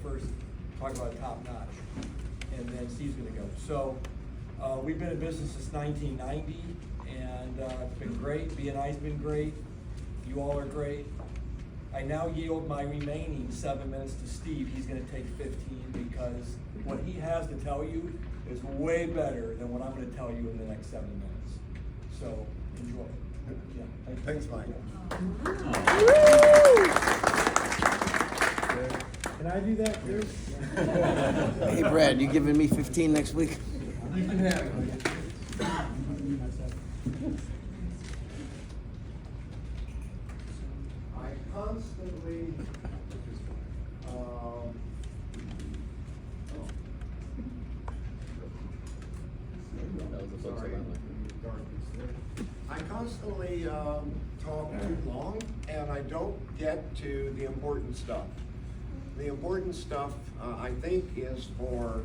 first, talk about top notch. And then Steve's gonna go. So, we've been in business since 1990, and it's been great. B&I's been great. You all are great. I now yield my remaining 7 minutes to Steve. He's gonna take 15 because what he has to tell you is way better than what I'm gonna tell you in the next 7 minutes. So, enjoy. Yeah, Thanks, Mike. Can I do that too? Hey Brad, you giving me 15 next week? You can have it. I constantly, talk too long, and I don't get to the important stuff. The important stuff, I think, is for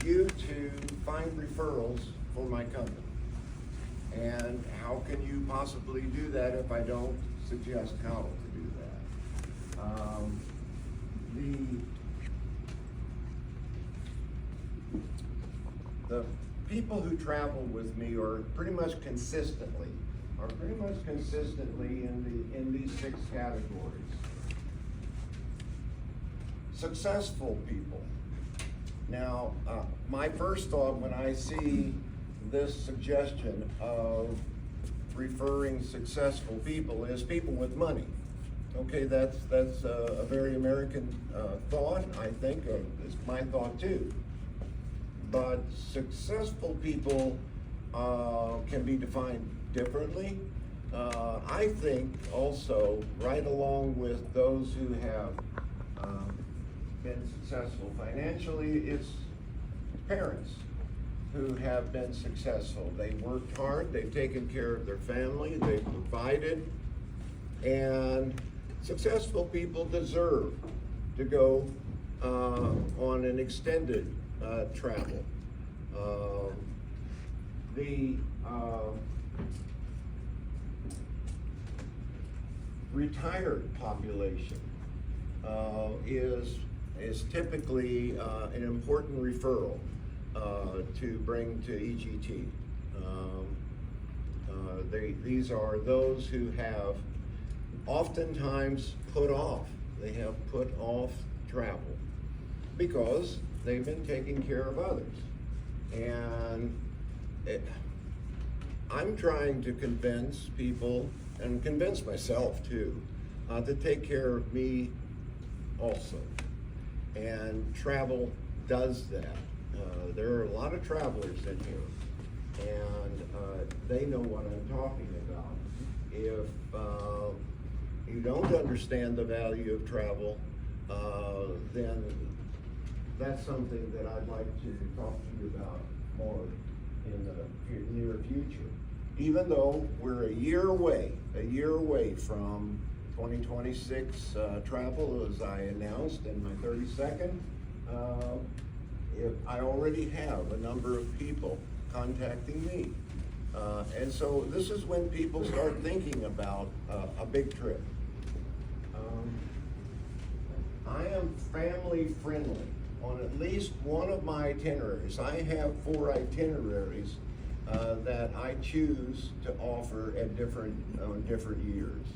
you to find referrals for my company. And how can you possibly do that if I don't suggest how to do that? The people who travel with me are pretty much consistently in these 6 categories. Successful people. Now, my first thought when I see this suggestion of referring successful people is people with money. Okay, that's a very American thought, I think. It's my thought too. But successful people can be defined differently. I think also, right along with those who have been successful financially, it's parents who have been successful. They've worked hard, they've taken care of their family, they've provided, and successful people deserve to go on an extended travel. The retired population is typically an important referral to bring to EGT. These are those who have oftentimes put off travel because they've been taking care of others. And I'm trying to convince people, and convince myself too, to take care of me also. And travel does that. There are a lot of travelers in here, and they know what I'm talking about. If you don't understand the value of travel, then that's something that I'd like to talk to you about more in the near future. Even though we're a year away from 2026 travel, as I announced in my 32nd, I already have a number of people contacting me. And so this is when people start thinking about a big trip. I am family friendly on at least one of my itineraries. I have 4 itineraries that I choose to offer at different years.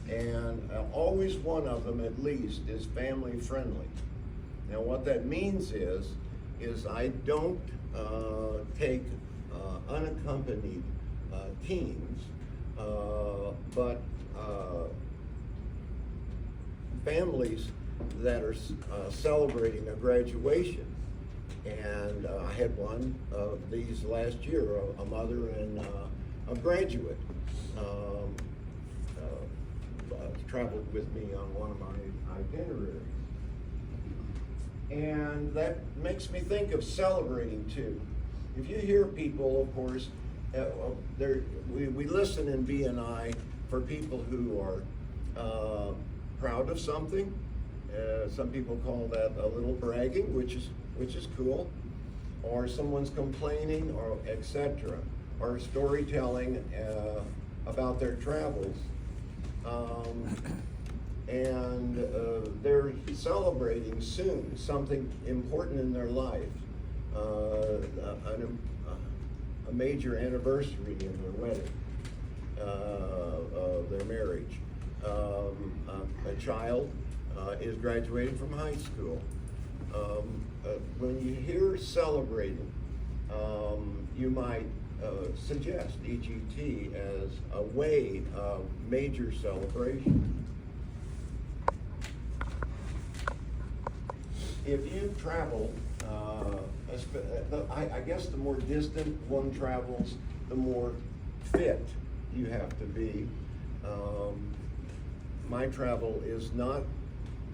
And always one of them at least is family friendly. Now what that means is I don't take unaccompanied teens, but families that are celebrating a graduation. And I had one of these last year, a mother and a graduate traveled with me on one of my itineraries. And that makes me think of celebrating too. If you hear people, of course, we listen in B&I for people who are proud of something. Some people call that a little bragging, which is cool, or someone's complaining, or etc., or storytelling about their travels. And they're celebrating soon something important in their life, a major anniversary in their wedding, of their marriage. A child is graduating from high school. When you hear celebrating, you might suggest EGT as a way of major celebration. If you travel, I guess the more distant one travels, the more fit you have to be. My travel is not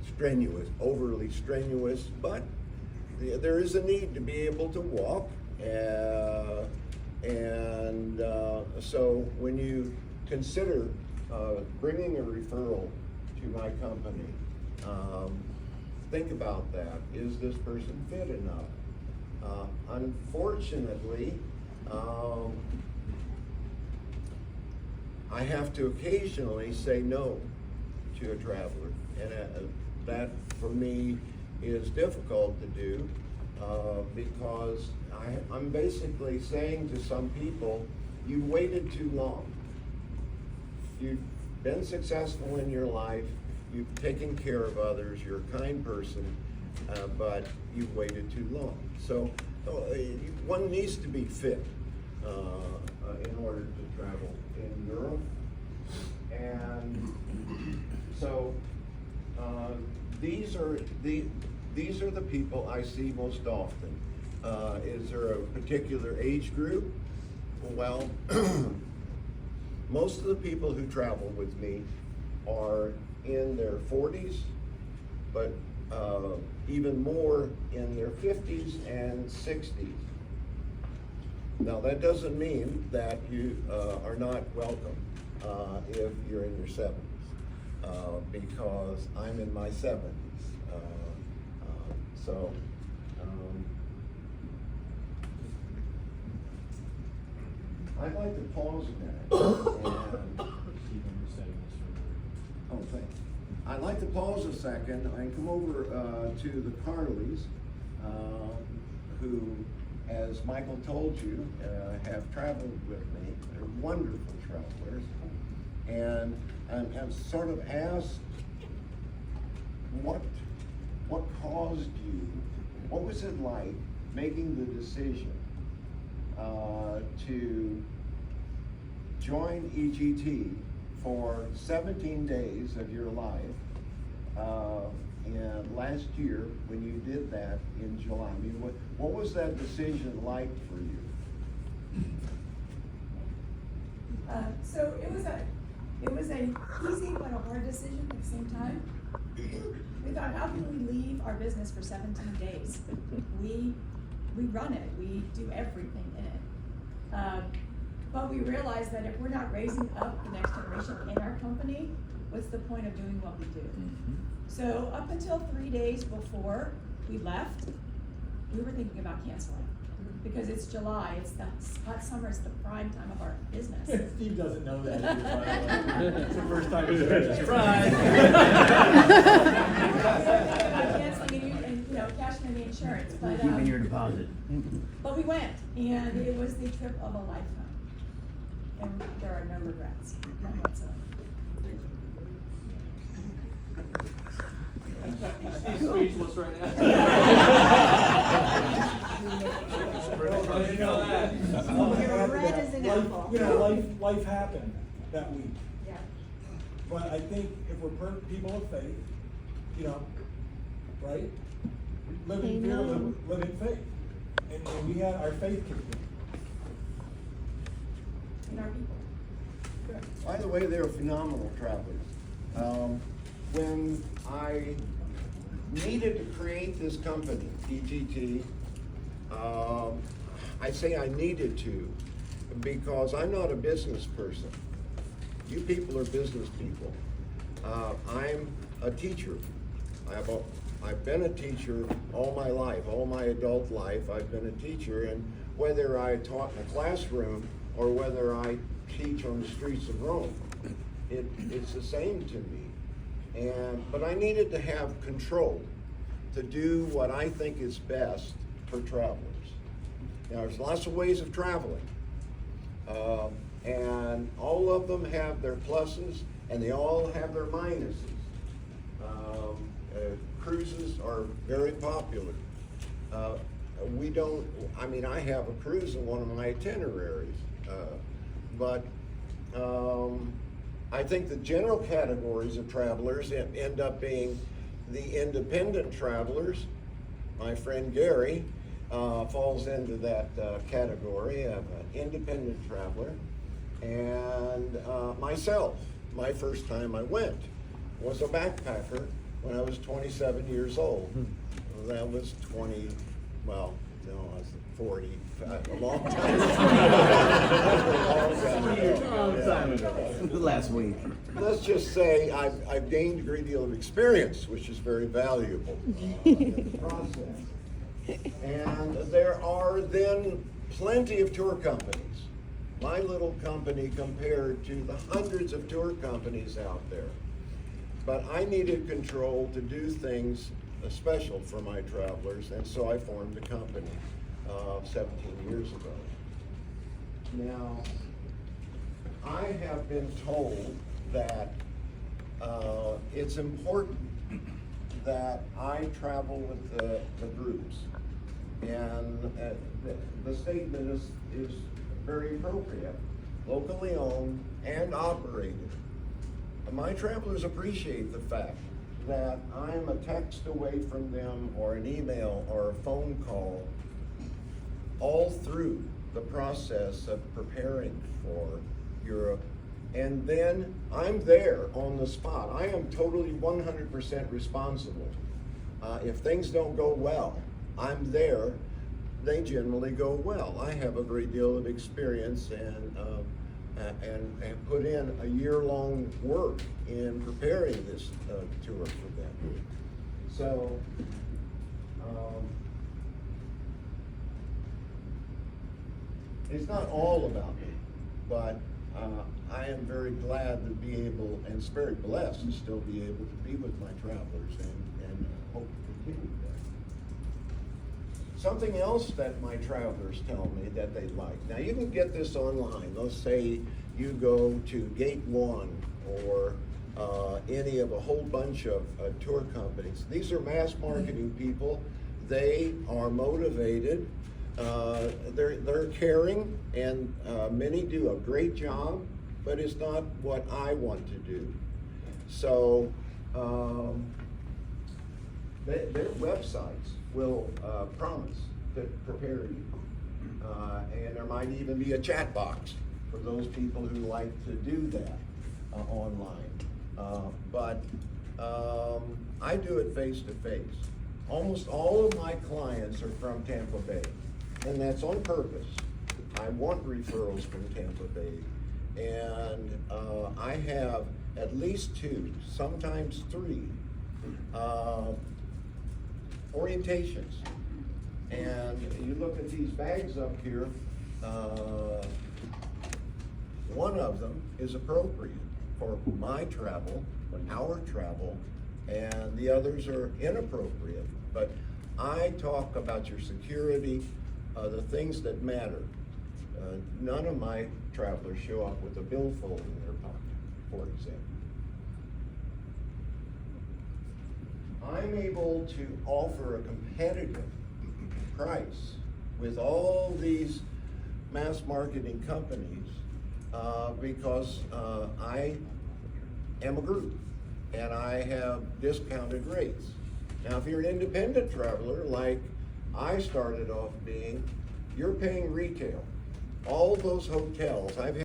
strenuous, overly strenuous, but there is a need to be able to walk. So when you consider bringing a referral to my company, think about that. Is this person fit enough? Unfortunately, I have to occasionally say no to a traveler, and that for me is difficult to do because I'm basically saying to some people, you've waited too long. You've been successful in your life, you've taken care of others, you're a kind person, but you've waited too long. So one needs to be fit in order to travel in Europe. And so these are the people I see most often. Is there a particular age group? Well, most of the people who travel with me are in their 40s, but even more in their 50s and 60s. Now, that doesn't mean that you are not welcome if you're in your 70s, because I'm in my 70s. I'd like to pause a minute. I'd like to pause a second and come over to the Carleys, who, as Michael told you, have traveled with me. They're wonderful travelers. And sort of asked, what caused you, what was it like making the decision to join EGT for 17 days of your life, and last year when you did that in July? I mean, what was that decision like for you? So it was a easy but a hard decision at the same time. We thought, how can we leave our business for 17 days? We run it, we do everything in it. But we realized that if we're not raising up the next generation in our company, what's the point of doing what we do? So up until 3 days before we left, we were thinking about canceling. Because it's July, it's the hot summer, it's the prime time of our business. Steve doesn't know that either, by the way. It's the first time he's heard it. Surprise! Canceling and cashing in the insurance, but Keeping your deposit. but we went, and it was the trip of a lifetime, and there are no regrets, none whatsoever. He's speechless right now. Red as an apple. Life happened that week. Yeah. But I think if we're people of faith, right? Live in fear, live in faith. And we had our faith kicked In our people. in. By the way, they're phenomenal travelers. When I needed to create this company, EGT, I say I needed to because I'm not a business person. You people are business people. I'm a teacher. I've been a teacher all my life, all my adult life. I've been a teacher, and whether I taught in a classroom or whether I teach on the streets of Rome, it's the same to me. but I needed to have control to do what I think is best for travelers. Now, there's lots of ways of traveling, and all of them have their pluses, and they all have their minuses. Cruises are very popular. I have a cruise in one of my itineraries, but I think the general categories of travelers end up being the independent travelers. My friend Gary falls into that category of an independent traveler. And myself, my first time I went was a backpacker when I was 27 years old. That was 40, a long time ago. Last week. Let's just say I've gained a great deal of experience, which is very valuable in the process. And there are then plenty of tour companies. My little company compared to the hundreds of tour companies out there. But I needed control to do things special for my travelers, and so I formed a company 17 years ago. Now, I have been told that it's important that I travel with the groups, and the statement is very appropriate, locally owned and operated. My travelers appreciate the fact that I'm a text away from them, or an email, or a phone call, all through the process of preparing for Europe. And then I'm there on the spot. I am totally 100% responsible. If things don't go well, I'm there. They generally go well. I have a great deal of experience and put in a year-long work in preparing this tour for them. So, it's not all about me, but I am very glad to be able, and very blessed to still be able to be with my travelers, and hope to continue that. Something else that my travelers tell me that they like. Now, you can get this online. Let's say you go to Gate 1 or any of a whole bunch of tour companies. These are mass marketing people. They are motivated. They're caring, and many do a great job, but it's not what I want to do. So their websites will promise to prepare you. And there might even be a chat box for those people who like to do that online. But I do it face to face. Almost all of my clients are from Tampa Bay, and that's on purpose. I want referrals from Tampa Bay. And I have at least 2, sometimes 3 orientations. And you look at these bags up here, one of them is appropriate for my travel, our travel, and the others are inappropriate. But I talk about your security, the things that matter. None of my travelers show up with a billfold in their pocket, for example. I'm able to offer a competitive price with all these mass marketing companies because I am a group and I have discounted rates. Now, if you're an independent traveler, like I started off being, you're paying retail. All those hotels, I've had